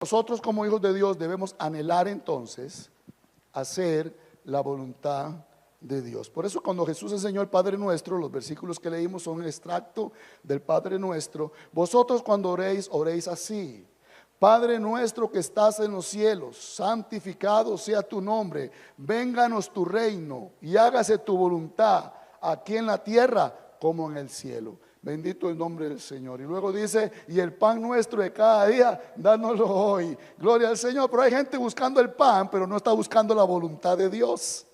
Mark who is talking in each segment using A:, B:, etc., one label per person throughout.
A: Nosotros como hijos de Dios debemos anhelar entonces hacer la voluntad de Dios. Por eso cuando Jesús enseñó el Padre Nuestro, los versículos que leímos son un extracto del Padre Nuestro. Vosotros cuando oréis, oréis así: Padre nuestro que estás en los cielos, santificado sea tu nombre, vénganos tu reino y hágase tu voluntad aquí en la tierra como en el cielo. Bendito el nombre del Señor. Y luego dice: y el pan nuestro de cada día, dánoslo hoy. Gloria al Señor. Pero hay gente buscando el pan, pero no está buscando la voluntad de Dios.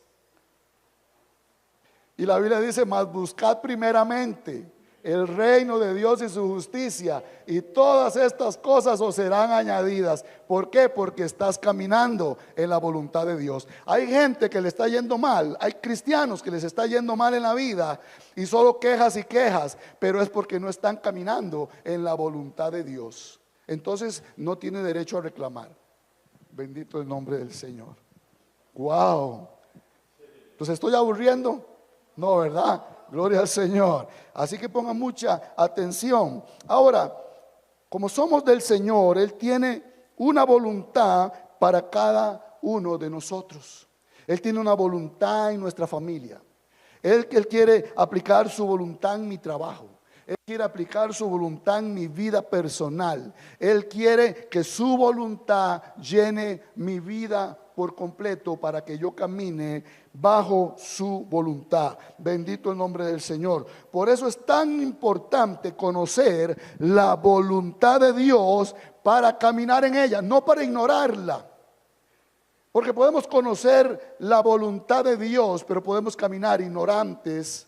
A: Y la Biblia dice: mas buscad primeramente el reino de Dios y su justicia, y todas estas cosas os serán añadidas. ¿Por qué? Porque estás caminando en la voluntad de Dios. Hay gente que le está yendo mal, hay cristianos que les está yendo mal en la vida y solo quejas y quejas, pero es porque no están caminando en la voluntad de Dios. Entonces no tiene derecho a reclamar. Bendito el nombre del Señor. Wow. ¿Los estoy aburriendo? No, ¿verdad? Gloria al Señor. Así que pongan mucha atención. Ahora, como somos del Señor, Él tiene una voluntad para cada uno de nosotros. Él tiene una voluntad en nuestra familia. Él quiere aplicar su voluntad en mi trabajo. Él quiere aplicar su voluntad en mi vida personal. Él quiere que su voluntad llene mi vida por completo para que yo camine bajo su voluntad. Bendito el nombre del Señor. Por eso es tan importante conocer la voluntad de Dios para caminar en ella, no para ignorarla. Porque podemos conocer la voluntad de Dios, pero podemos caminar ignorantes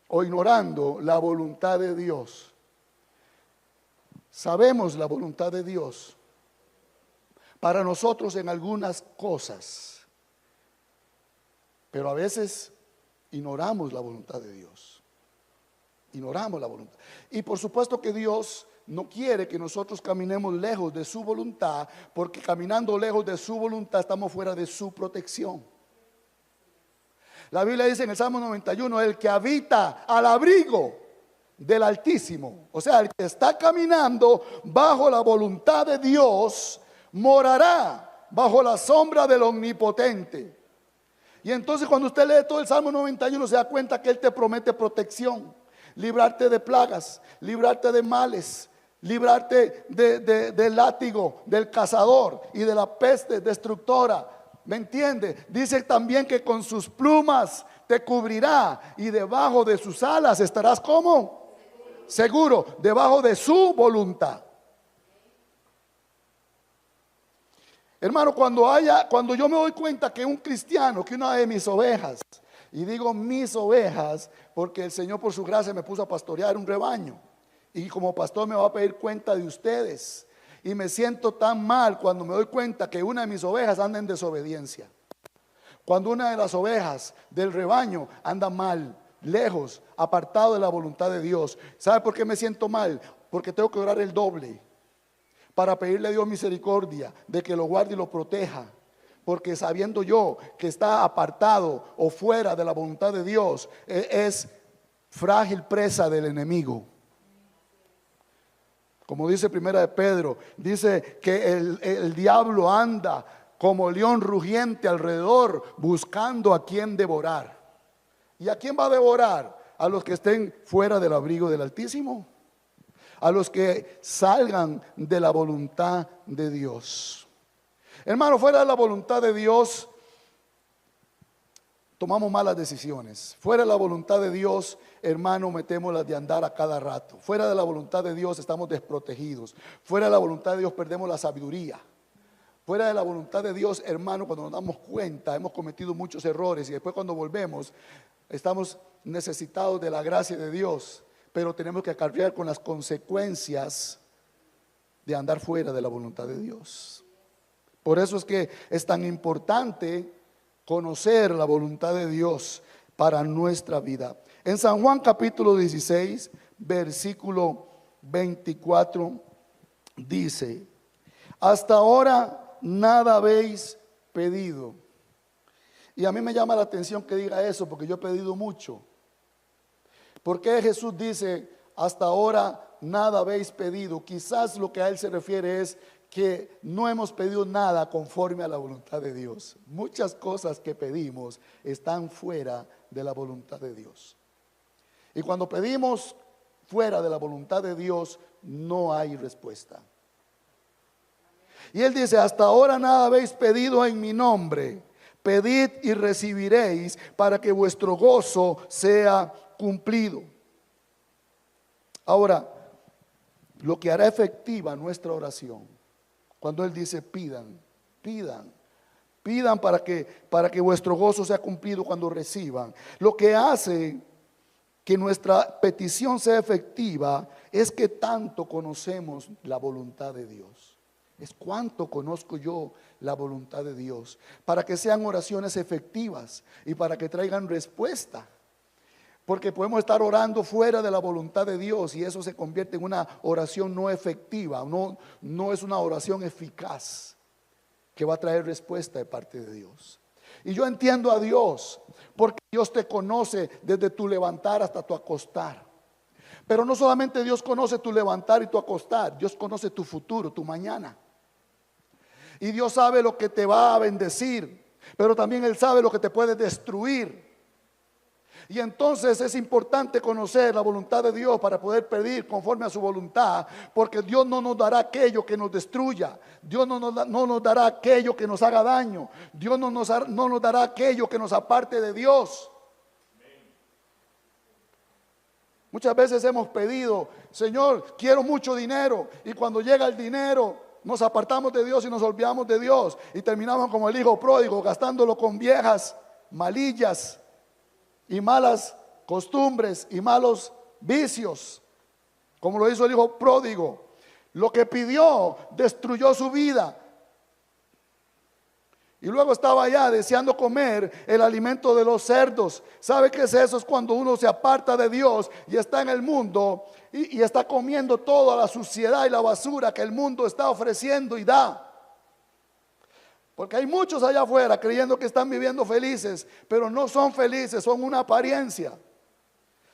A: o ignorando la voluntad de Dios. Sabemos la voluntad de Dios para nosotros en algunas cosas, pero a veces ignoramos la voluntad de Dios. Ignoramos la voluntad. Y por supuesto que Dios no quiere que nosotros caminemos lejos de su voluntad, porque caminando lejos de su voluntad estamos fuera de su protección. La Biblia dice en el Salmo 91: el que habita al abrigo del Altísimo, o sea, el que está caminando bajo la voluntad de Dios, morará bajo la sombra del Omnipotente. Y entonces cuando usted lee todo el Salmo 91 se da cuenta que Él te promete protección, librarte de plagas, librarte de males, librarte del látigo, del cazador y de la peste destructora. ¿Me entiende? Dice también que con sus plumas te cubrirá y debajo de sus alas estarás ¿cómo? Seguro, debajo de su voluntad. Hermano, cuando yo me doy cuenta que un cristiano, que una de mis ovejas, y digo mis ovejas porque el Señor por su gracia me puso a pastorear un rebaño, y como pastor me va a pedir cuenta de ustedes, y me siento tan mal cuando me doy cuenta que una de mis ovejas anda en desobediencia, cuando una de las ovejas del rebaño anda mal, lejos, apartado de la voluntad de Dios. ¿Sabe por qué me siento mal? Porque tengo que orar el doble para pedirle a Dios misericordia de que lo guarde y lo proteja, porque sabiendo yo que está apartado o fuera de la voluntad de Dios, es frágil presa del enemigo. Como dice Primera de Pedro, dice que el diablo anda como león rugiente alrededor buscando a quien devorar. ¿Y a quién va a devorar? A los que estén fuera del abrigo del Altísimo, a los que salgan de la voluntad de Dios. Hermano, fuera de la voluntad de Dios tomamos malas decisiones. Fuera de la voluntad de Dios, hermano, metemos las de andar a cada rato. Fuera de la voluntad de Dios estamos desprotegidos. Fuera de la voluntad de Dios perdemos la sabiduría. Fuera de la voluntad de Dios, hermano, cuando nos damos cuenta hemos cometido muchos errores y después cuando volvemos estamos necesitados de la gracia de Dios, pero tenemos que acarrear con las consecuencias de andar fuera de la voluntad de Dios. Por eso es que es tan importante conocer la voluntad de Dios para nuestra vida. En San Juan capítulo 16, versículo 24, dice: hasta ahora nada habéis pedido. Y a mí me llama la atención que diga eso, porque yo he pedido mucho. ¿Por qué Jesús dice hasta ahora nada habéis pedido? Quizás lo que a Él se refiere es que no hemos pedido nada conforme a la voluntad de Dios. Muchas cosas que pedimos están fuera de la voluntad de Dios. Y cuando pedimos fuera de la voluntad de Dios, no hay respuesta. Y Él dice, hasta ahora nada habéis pedido en mi nombre. Pedid y recibiréis para que vuestro gozo sea cumplido. Ahora, lo que hará efectiva nuestra oración, cuando Él dice pidan, pidan, pidan para que vuestro gozo sea cumplido cuando reciban. Lo que hace que nuestra petición sea efectiva es que tanto conocemos la voluntad de Dios. Es cuánto conozco yo la voluntad de Dios, para que sean oraciones efectivas y para que traigan respuesta. Porque podemos estar orando fuera de la voluntad de Dios y eso se convierte en una oración no efectiva, no es una oración eficaz que va a traer respuesta de parte de Dios. Y yo entiendo a Dios, porque Dios te conoce desde tu levantar hasta tu acostar. Pero no solamente Dios conoce tu levantar y tu acostar, Dios conoce tu futuro, tu mañana. Y Dios sabe lo que te va a bendecir, pero también Él sabe lo que te puede destruir. Y entonces es importante conocer la voluntad de Dios para poder pedir conforme a su voluntad, porque Dios no nos dará aquello que nos destruya, Dios no nos dará aquello que nos haga daño, Dios no nos dará aquello que nos aparte de Dios. Muchas veces hemos pedido, Señor, quiero mucho dinero, y cuando llega el dinero nos apartamos de Dios y nos olvidamos de Dios y terminamos como el hijo pródigo, gastándolo con viejas malillas y malas costumbres y malos vicios, como lo hizo el hijo pródigo. Lo que pidió destruyó su vida. Y luego estaba allá deseando comer el alimento de los cerdos. ¿Sabe qué es eso? Es cuando uno se aparta de Dios y está en el mundo y está comiendo toda la suciedad y la basura que el mundo está ofreciendo y da. Porque hay muchos allá afuera creyendo que están viviendo felices, pero no son felices, son una apariencia.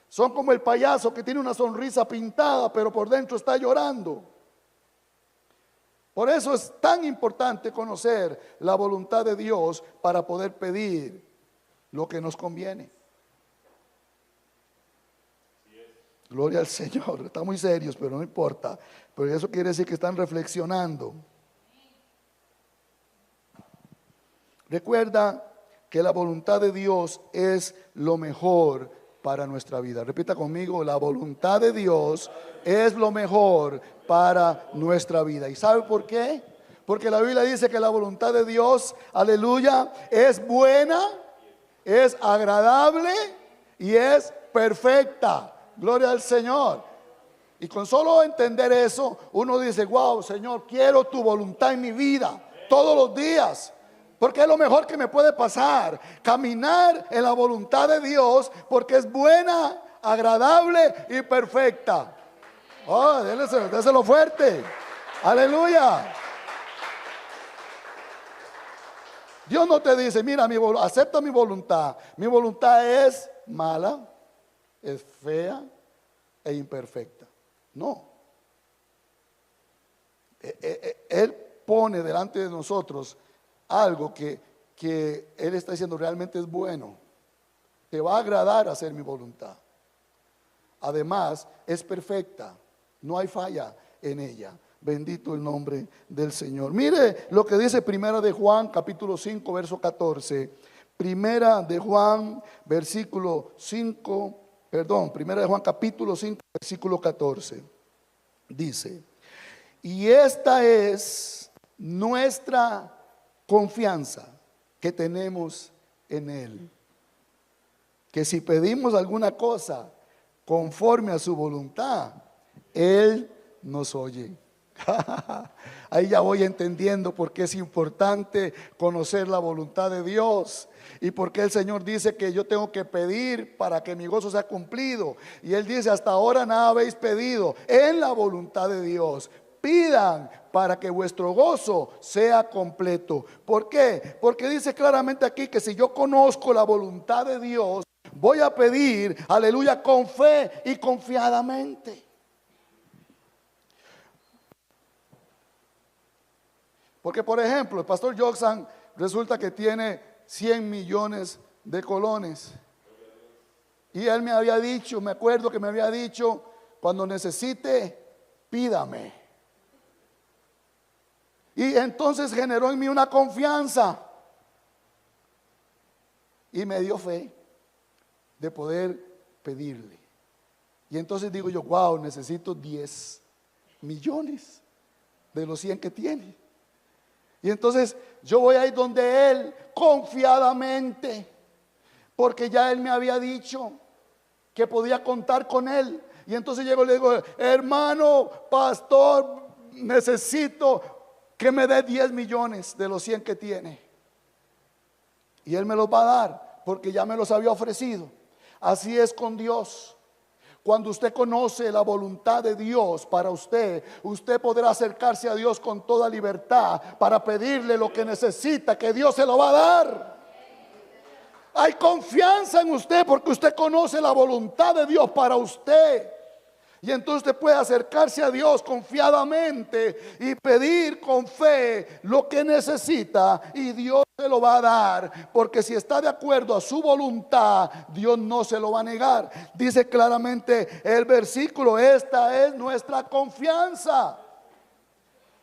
A: Son como el payaso que tiene una sonrisa pintada, pero por dentro está llorando. Por eso es tan importante conocer la voluntad de Dios para poder pedir lo que nos conviene. Gloria al Señor. Están muy serios, pero no importa. Pero eso quiere decir que están reflexionando. Recuerda que la voluntad de Dios es lo mejor para nuestra vida. Repita conmigo, la voluntad de Dios es lo mejor para nuestra vida. ¿Y sabe por qué? Porque la Biblia dice que la voluntad de Dios, aleluya, es buena, es agradable y es perfecta. Gloria al Señor. Y con solo entender eso, uno dice, wow, Señor, quiero tu voluntad en mi vida todos los días. Porque es lo mejor que me puede pasar, caminar en la voluntad de Dios, porque es buena, agradable y perfecta. Oh, déselo fuerte. Aleluya. Dios no te dice, mira, acepta mi voluntad. Mi voluntad es mala, es fea e imperfecta. No. Él pone delante de nosotros algo que Él está diciendo realmente es bueno. Te va a agradar hacer mi voluntad. Además, es perfecta. No hay falla en ella. Bendito el nombre del Señor. Mire lo que dice Primera de Juan, capítulo 5, verso 14. Primera de Juan, Primera de Juan, capítulo 5, versículo 14. Dice, y esta es nuestra confianza que tenemos en Él, que si pedimos alguna cosa conforme a su voluntad, Él nos oye. Ahí ya voy entendiendo por qué es importante conocer la voluntad de Dios y por qué el Señor dice que yo tengo que pedir para que mi gozo sea cumplido. Y Él dice, hasta ahora nada habéis pedido en la voluntad de Dios. Pidan para que vuestro gozo sea completo. ¿Por qué? Porque dice claramente aquí que si yo conozco la voluntad de Dios, voy a pedir, aleluya, con fe y confiadamente. Porque, por ejemplo, el pastor Joxan resulta que tiene 100 millones de colones. Y él me había dicho, me acuerdo que me había dicho, cuando necesite, pídame. Y entonces generó en mí una confianza. Y me dio fe de poder pedirle. Y entonces digo yo, wow, necesito 10 millones de los 100 que tiene. Y entonces yo voy a ir donde él confiadamente, porque ya él me había dicho que podía contar con él. Y entonces llego y le digo, hermano, pastor, necesito que me dé 10 millones de los 100 que tiene. Y él me los va a dar, porque ya me los había ofrecido. Así es con Dios. Cuando usted conoce la voluntad de Dios para usted, usted podrá acercarse a Dios con toda libertad para pedirle lo que necesita, que Dios se lo va a dar. Hay confianza en usted porque usted conoce la voluntad de Dios para usted. Y entonces usted puede acercarse a Dios confiadamente y pedir con fe lo que necesita, y Dios se lo va a dar, porque si está de acuerdo a su voluntad, Dios no se lo va a negar. Dice claramente el versículo, esta es nuestra confianza,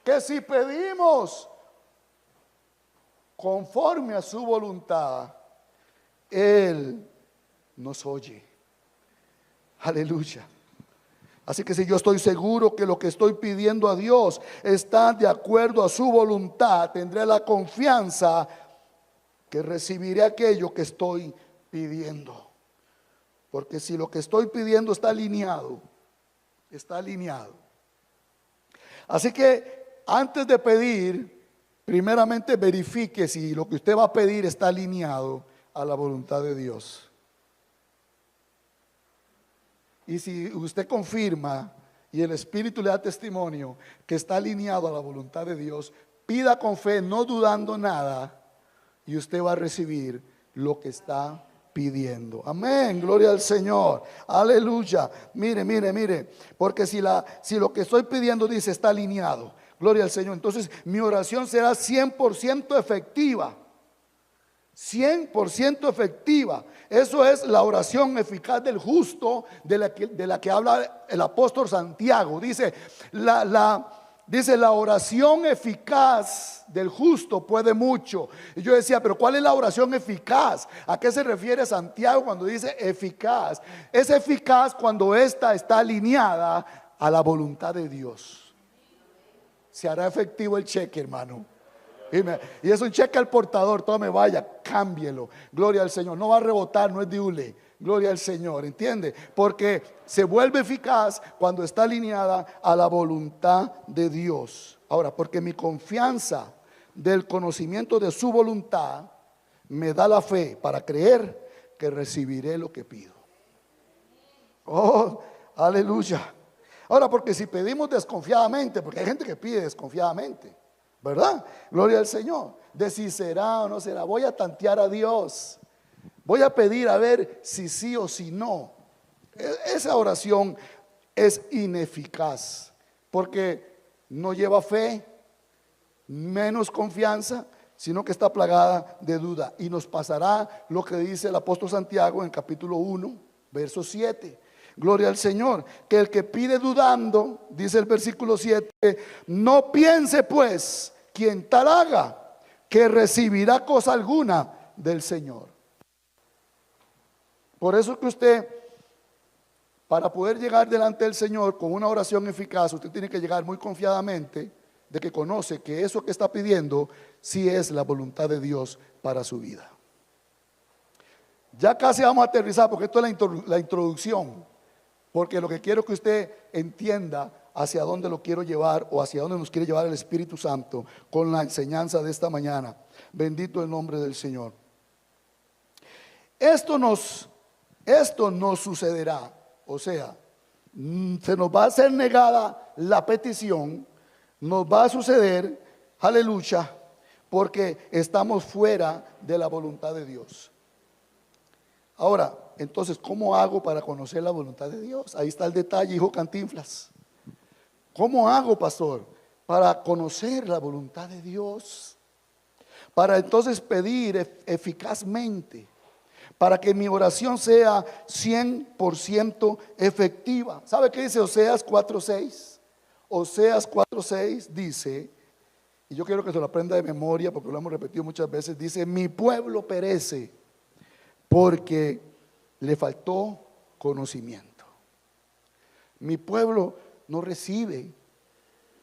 A: que si pedimos conforme a su voluntad, Él nos oye. Aleluya. Así que si yo estoy seguro que lo que estoy pidiendo a Dios está de acuerdo a su voluntad, tendré la confianza que recibiré aquello que estoy pidiendo. Porque si lo que estoy pidiendo está alineado, está alineado. Así que antes de pedir, primeramente verifique si lo que usted va a pedir está alineado a la voluntad de Dios. Y si usted confirma y el Espíritu le da testimonio que está alineado a la voluntad de Dios, pida con fe, no dudando nada, y usted va a recibir lo que está pidiendo. Amén, gloria al Señor, aleluya. Mire, porque si lo que estoy pidiendo dice está alineado, gloria al Señor, entonces mi oración será 100% efectiva. 100% efectiva. Eso es la oración eficaz del justo, de la que habla el apóstol Santiago. Dice la oración eficaz del justo puede mucho. Y yo decía, pero ¿cuál es la oración eficaz? ¿A qué se refiere Santiago cuando dice eficaz? Es eficaz cuando ésta está alineada a la voluntad de Dios. Se hará efectivo el cheque, hermano. Y es un cheque al portador, tome, vaya, cámbielo, gloria al Señor, no va a rebotar, no es diule, gloria al Señor, ¿entiende? Porque se vuelve eficaz cuando está alineada a la voluntad de Dios. Ahora, porque mi confianza del conocimiento de su voluntad me da la fe para creer que recibiré lo que pido. Oh, aleluya. Ahora, porque si pedimos desconfiadamente, porque hay gente que pide desconfiadamente, ¿verdad? Gloria al Señor. De si será o no será. Voy a tantear a Dios. Voy a pedir a ver si sí o si no. Esa oración es ineficaz, porque no lleva fe, menos confianza, sino que está plagada de duda. Y nos pasará lo que dice el apóstol Santiago en capítulo 1, verso 7. Gloria al Señor, que el que pide dudando, dice el versículo 7, no piense pues quien tal haga, que recibirá cosa alguna del Señor. Por eso que usted, para poder llegar delante del Señor con una oración eficaz, usted tiene que llegar muy confiadamente de que conoce que eso que está pidiendo sí es la voluntad de Dios para su vida. Ya casi vamos a aterrizar, porque esto es la introducción. Porque lo que quiero que usted entienda hacia dónde lo quiero llevar, o hacia dónde nos quiere llevar el Espíritu Santo con la enseñanza de esta mañana. Bendito el nombre del Señor. Esto nos sucederá, o sea, se nos va a ser negada la petición, nos va a suceder, aleluya, porque estamos fuera de la voluntad de Dios. Ahora, entonces, ¿cómo hago para conocer la voluntad de Dios? Ahí está el detalle, hijo Cantinflas. ¿Cómo hago, pastor? para conocer la voluntad de Dios, para entonces pedir eficazmente, para que mi oración sea 100% efectiva. ¿Sabe qué dice Oseas 4:6? Oseas 4:6 dice, y yo quiero que se lo aprenda de memoria porque lo hemos repetido muchas veces, dice: mi pueblo perece porque le faltó conocimiento. Mi pueblo no recibe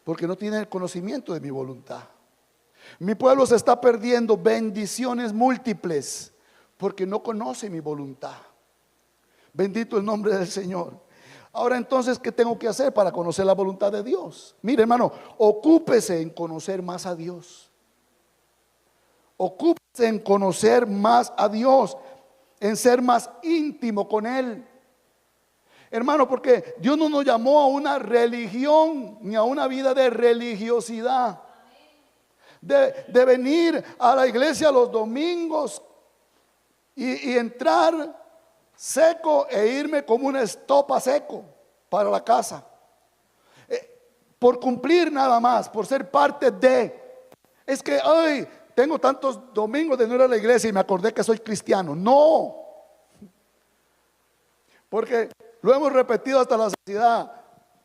A: porque no tiene el conocimiento de mi voluntad. Mi pueblo se está perdiendo bendiciones múltiples porque no conoce mi voluntad. Bendito el nombre del Señor. Ahora entonces, ¿qué tengo que hacer para conocer la voluntad de Dios? Mire, hermano, ocúpese en conocer más a Dios. Ocúpese en conocer más a Dios, en ser más íntimo con Él. Hermano, porque Dios no nos llamó a una religión ni a una vida de religiosidad. De venir a la iglesia los domingos y entrar seco e irme como una estopa seco para la casa. Por cumplir nada más, por ser parte de. Es que hoy tengo tantos domingos de no ir a la iglesia y me acordé que soy cristiano. No. Porque lo hemos repetido hasta la saciedad.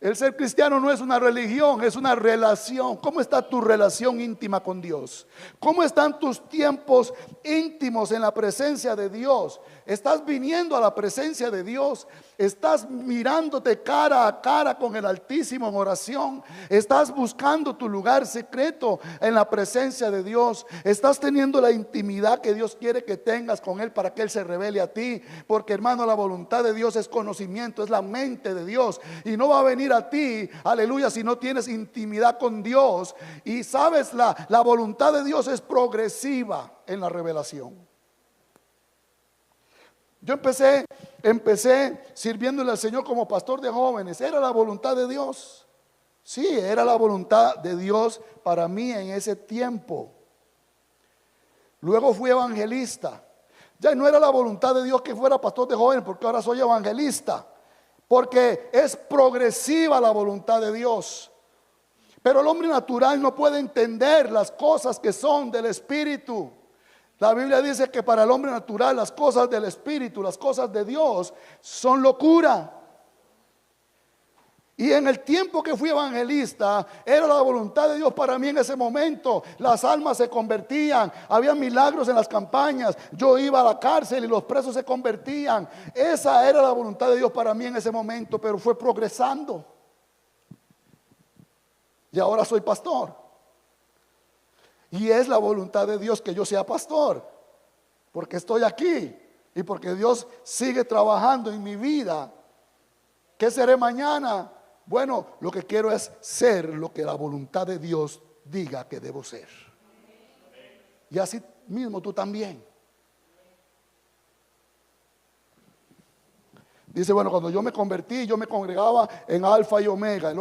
A: El ser cristiano no es una religión, es una relación. ¿Cómo está tu relación íntima con Dios? ¿Cómo están tus tiempos íntimos en la presencia de Dios? ¿Estás viniendo a la presencia de Dios? ¿Estás mirándote cara a cara con el Altísimo en oración? ¿Estás buscando tu lugar secreto en la presencia de Dios? ¿Estás teniendo la intimidad que Dios quiere que tengas con Él para que Él se revele a ti? Porque, hermano, la voluntad de Dios es conocimiento, es la mente de Dios, y no va a venir a ti, aleluya, si no tienes intimidad con Dios. Y sabes, la voluntad de Dios es progresiva en la revelación. Yo empecé sirviéndole al Señor como pastor de jóvenes. Era la voluntad de Dios. Sí, era la voluntad de Dios para mí en ese tiempo. Luego fui evangelista. Ya no era la voluntad de Dios que fuera pastor de jóvenes, porque ahora soy evangelista. Porque es progresiva la voluntad de Dios. Pero el hombre natural no puede entender las cosas que son del Espíritu. La Biblia dice que para el hombre natural las cosas del Espíritu, las cosas de Dios son locura. Y en el tiempo que fui evangelista, era la voluntad de Dios para mí en ese momento. Las almas se convertían, había milagros en las campañas. Yo iba a la cárcel y los presos se convertían. Esa era la voluntad de Dios para mí en ese momento, pero fue progresando. Y ahora soy pastor. Y es la voluntad de Dios que yo sea pastor, porque estoy aquí y porque Dios sigue trabajando en mi vida. ¿Qué seré mañana? Bueno, lo que quiero es ser lo que la voluntad de Dios diga que debo ser. Y así mismo tú también. Dice, bueno, cuando yo me convertí, yo me congregaba en Alfa y Omega,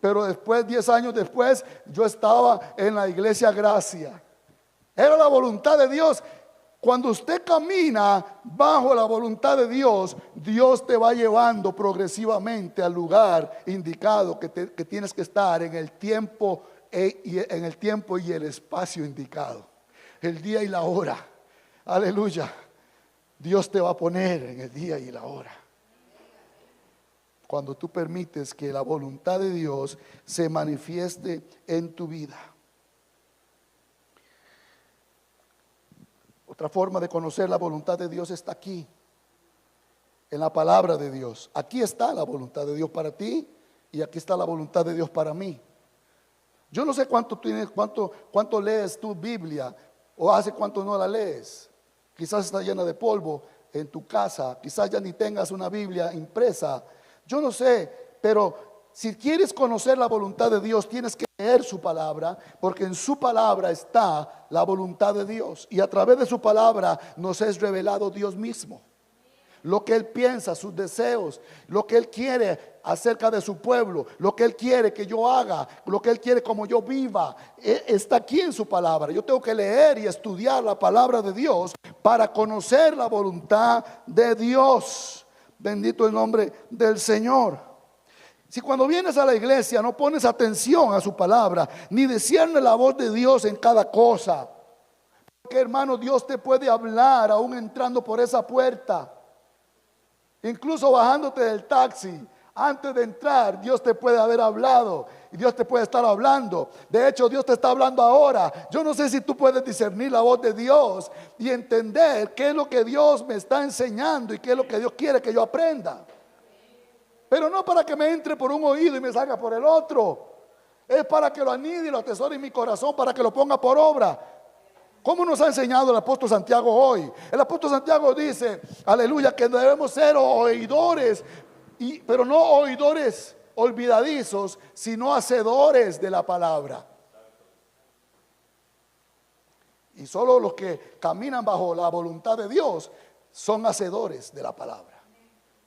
A: pero después, 10 años después, yo estaba en la iglesia Gracia. Era la voluntad de Dios. Cuando usted camina bajo la voluntad de Dios, Dios te va llevando progresivamente al lugar indicado que tienes que estar en el tiempo y el espacio indicado, el día y la hora. Aleluya. Dios te va a poner en el día y la hora. Cuando tú permites que la voluntad de Dios se manifieste en tu vida. Otra forma de conocer la voluntad de Dios está aquí, en la palabra de Dios. Aquí está la voluntad de Dios para ti y aquí está la voluntad de Dios para mí. Yo no sé cuánto lees tu Biblia o hace cuánto no la lees. Quizás está llena de polvo en tu casa, quizás ya ni tengas una Biblia impresa. Yo no sé, pero si quieres conocer la voluntad de Dios, tienes que leer su palabra, porque en su palabra está la voluntad de Dios. Y a través de su palabra nos es revelado Dios mismo. Lo que Él piensa, sus deseos, lo que Él quiere acerca de su pueblo, lo que Él quiere que yo haga, lo que Él quiere como yo viva, está aquí en su palabra. Yo tengo que leer y estudiar la palabra de Dios para conocer la voluntad de Dios. Bendito el nombre del Señor. Si cuando vienes a la iglesia no pones atención a su palabra, ni disciernes la voz de Dios en cada cosa, porque hermano, Dios te puede hablar aún entrando por esa puerta, incluso bajándote del taxi. Antes de entrar, Dios te puede haber hablado y Dios te puede estar hablando. De hecho, Dios te está hablando ahora. Yo no sé si tú puedes discernir la voz de Dios y entender qué es lo que Dios me está enseñando y qué es lo que Dios quiere que yo aprenda. Pero no para que me entre por un oído y me salga por el otro. Es para que lo anide y lo atesore en mi corazón, para que lo ponga por obra. ¿Cómo nos ha enseñado el apóstol Santiago hoy? El apóstol Santiago dice, aleluya, que debemos ser oidores, pero no oidores olvidadizos, sino hacedores de la palabra. Y solo los que caminan bajo la voluntad de Dios son hacedores de la palabra.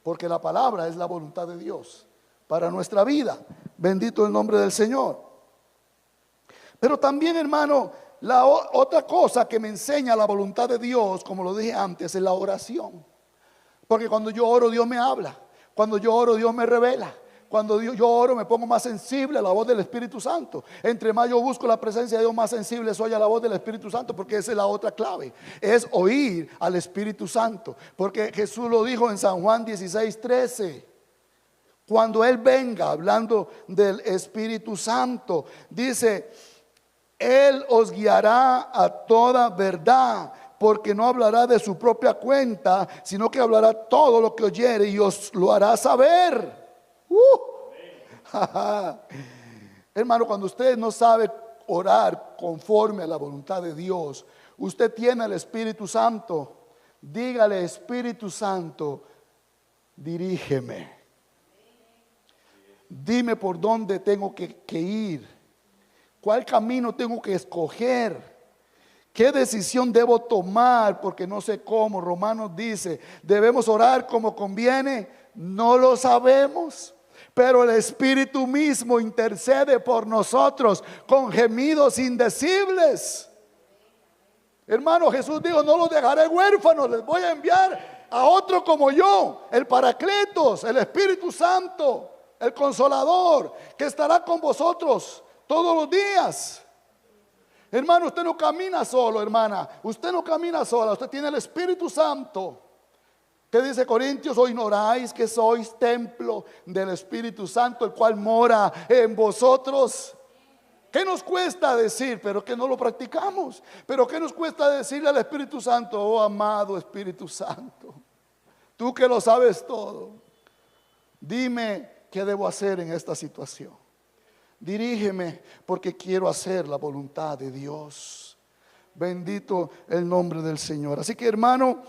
A: Porque la palabra es la voluntad de Dios para nuestra vida. Bendito el nombre del Señor. Pero también, hermano, la otra cosa que me enseña la voluntad de Dios, como lo dije antes, es la oración. Porque cuando yo oro, Dios me habla. Cuando yo oro, Dios me revela. Cuando yo oro, me pongo más sensible a la voz del Espíritu Santo. Entre más yo busco la presencia de Dios, más sensible soy a la voz del Espíritu Santo, porque esa es la otra clave, es oír al Espíritu Santo. Porque Jesús lo dijo en San Juan 16:13. Cuando Él venga, hablando del Espíritu Santo, dice: Él os guiará a toda verdad, porque no hablará de su propia cuenta, sino que hablará todo lo que oyere y os lo hará saber. Hermano, cuando usted no sabe orar conforme a la voluntad de Dios, usted tiene el Espíritu Santo. Dígale: Espíritu Santo, dirígeme. Dime por dónde tengo que ir. ¿Cuál camino tengo que escoger? ¿Qué decisión debo tomar? Porque no sé cómo. Romanos dice: ¿debemos orar como conviene? No lo sabemos, pero el Espíritu mismo intercede por nosotros con gemidos indecibles. Hermano, Jesús dijo: no los dejaré huérfanos, les voy a enviar a otro como yo, el Paracletos, el Espíritu Santo, el Consolador, que estará con vosotros todos los días. Hermano, usted no camina solo, hermana. Usted no camina sola, usted tiene el Espíritu Santo. ¿Qué dice Corintios? ¿O ignoráis que sois templo del Espíritu Santo, el cual mora en vosotros? ¿Qué nos cuesta decir? Pero que no lo practicamos. Pero ¿qué nos cuesta decirle al Espíritu Santo? Oh amado Espíritu Santo, tú que lo sabes todo, dime qué debo hacer en esta situación. Dirígeme, porque quiero hacer la voluntad de Dios. Bendito el nombre del Señor. Así que, hermano,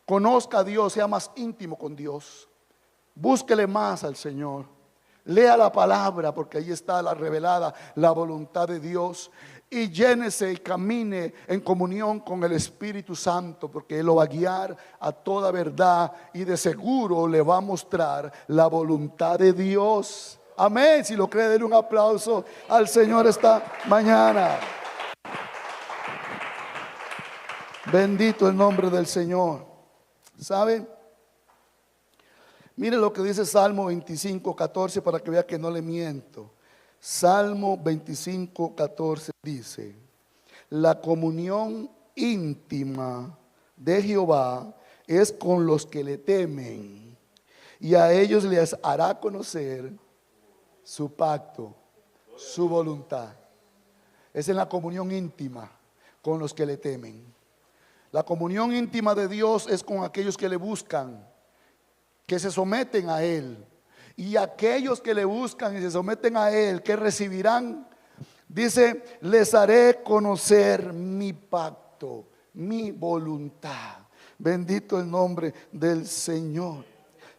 A: conozca a Dios, sea más íntimo con Dios. Búsquele más al Señor. Lea la palabra, porque ahí está la revelada, la voluntad de Dios. Y llénese y camine en comunión con el Espíritu Santo, porque Él lo va a guiar a toda verdad y de seguro le va a mostrar la voluntad de Dios. Amén. Si lo cree, denle un aplauso al Señor esta mañana. Bendito el nombre del Señor. ¿Saben? Mire lo que dice Salmo 25:14 para que vea que no le miento. Salmo 25:14 dice: la comunión íntima de Jehová es con los que le temen, y a ellos les hará conocer su pacto, su voluntad. Es en la comunión íntima con los que le temen. La comunión íntima de Dios es con aquellos que le buscan, que se someten a Él. Y aquellos que le buscan y se someten a Él, que recibirán, dice: les haré conocer mi pacto, mi voluntad. Bendito el nombre del Señor.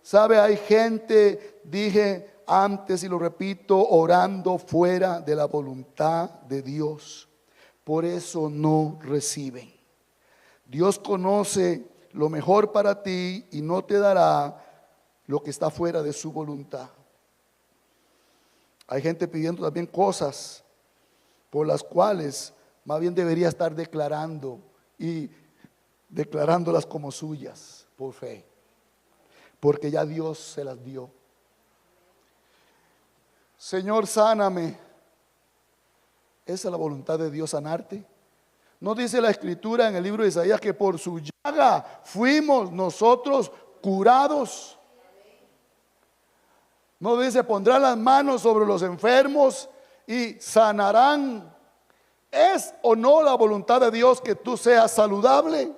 A: Sabe, hay gente, dije antes y lo repito, orando fuera de la voluntad de Dios. Por eso no reciben. Dios conoce lo mejor para ti y no te dará lo que está fuera de su voluntad. Hay gente pidiendo también cosas por las cuales más bien debería estar declarando y declarándolas como suyas por fe, porque ya Dios se las dio. Señor, sáname. ¿Esa es la voluntad de Dios, sanarte? ¿No dice la Escritura en el libro de Isaías que por su llaga fuimos nosotros curados? ¿No dice pondrán las manos sobre los enfermos y sanarán? ¿Es o no la voluntad de Dios que tú seas saludable?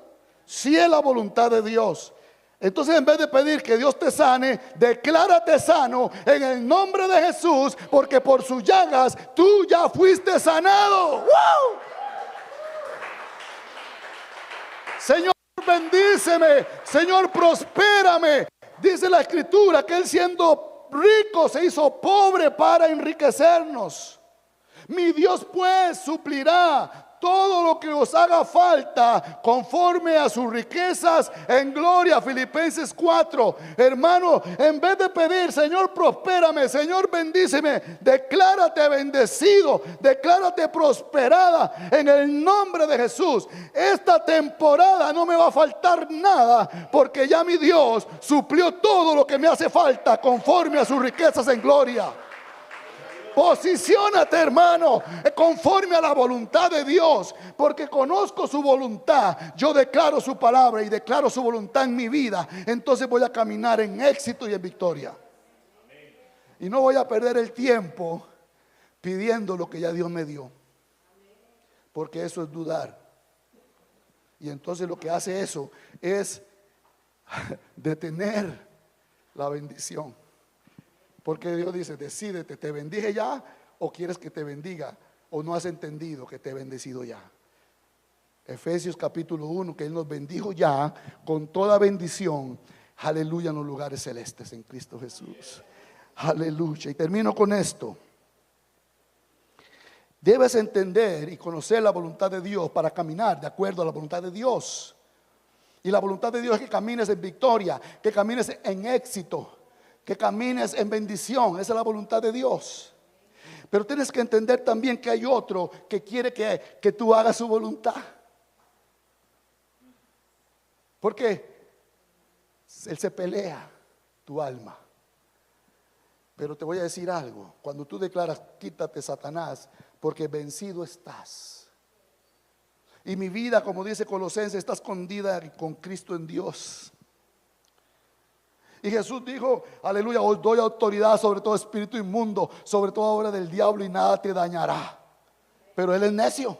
A: Sí es la voluntad de Dios. Entonces, en vez de pedir que Dios te sane, declárate sano en el nombre de Jesús, porque por sus llagas tú ya fuiste sanado. ¡Wow! Señor, bendíceme. Señor, prospérame. Dice la Escritura que Él, siendo rico, se hizo pobre para enriquecernos. Mi Dios pues suplirá todo lo que os haga falta conforme a sus riquezas en gloria. Filipenses 4. Hermano, en vez de pedir, Señor, prospérame, Señor, bendíceme, declárate bendecido, declárate prosperada en el nombre de Jesús. Esta temporada no me va a faltar nada, porque ya mi Dios suplió todo lo que me hace falta conforme a sus riquezas en gloria. Posiciónate, hermano, conforme a la voluntad de Dios, porque conozco su voluntad. Yo declaro su palabra y declaro su voluntad en mi vida. Entonces voy a caminar en éxito y en victoria. Y no voy a perder el tiempo pidiendo lo que ya Dios me dio, porque eso es dudar. Y entonces lo que hace eso es detener la bendición. Porque Dios dice, decídete, ¿te bendije ya o quieres que te bendiga? ¿O no has entendido que te he bendecido ya? Efesios capítulo 1, que Él nos bendijo ya con toda bendición. Aleluya, en los lugares celestes en Cristo Jesús. Aleluya. Y termino con esto. Debes entender y conocer la voluntad de Dios para caminar de acuerdo a la voluntad de Dios. Y la voluntad de Dios es que camines en victoria, que camines en éxito, que camines en bendición. Esa es la voluntad de Dios. Pero tienes que entender también que hay otro que quiere que tú hagas su voluntad. Porque Él se pelea tu alma. Pero te voy a decir algo. Cuando tú declaras, quítate, Satanás, porque vencido estás. Y mi vida, como dice Colosenses, está escondida con Cristo en Dios. Y Jesús dijo, aleluya, os doy autoridad sobre todo espíritu inmundo, sobre toda obra del diablo, y nada te dañará. Pero él es necio.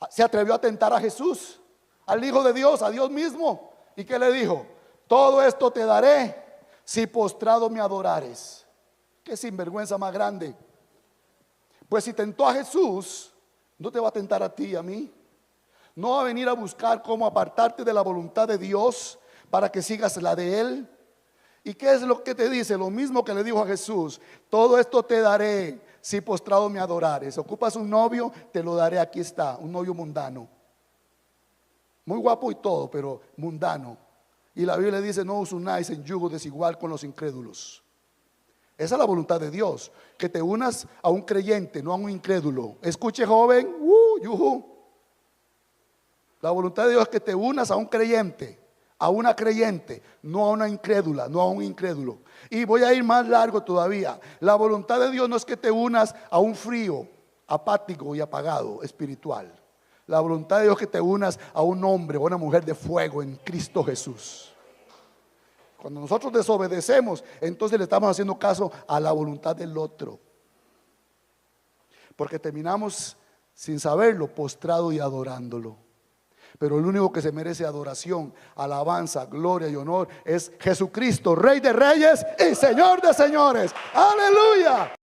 A: Se atrevió a tentar a Jesús, al Hijo de Dios, a Dios mismo. ¿Y qué le dijo? Todo esto te daré si postrado me adorares. Qué sinvergüenza más grande. Pues si tentó a Jesús, no te va a tentar a ti y a mí. No va a venir a buscar cómo apartarte de la voluntad de Dios para que sigas la de Él. ¿Y qué es lo que te dice? Lo mismo que le dijo a Jesús. Todo esto te daré si postrado me adorares. Ocupas un novio, te lo daré. Aquí está, un novio mundano, muy guapo y todo, pero mundano. Y la Biblia dice, no os unáis en yugo desigual con los incrédulos. Esa es la voluntad de Dios, que te unas a un creyente, no a un incrédulo. Escuche, joven, yuhu. La voluntad de Dios es que te unas a un creyente, a una creyente, no a una incrédula, no a un incrédulo. Y voy a ir más largo todavía. La voluntad de Dios no es que te unas a un frío, apático y apagado espiritual. La voluntad de Dios es que te unas a un hombre o una mujer de fuego en Cristo Jesús. Cuando nosotros desobedecemos, entonces le estamos haciendo caso a la voluntad del otro, porque terminamos sin saberlo postrado y adorándolo. Pero el único que se merece adoración, alabanza, gloria y honor es Jesucristo, Rey de reyes y Señor de señores. Aleluya.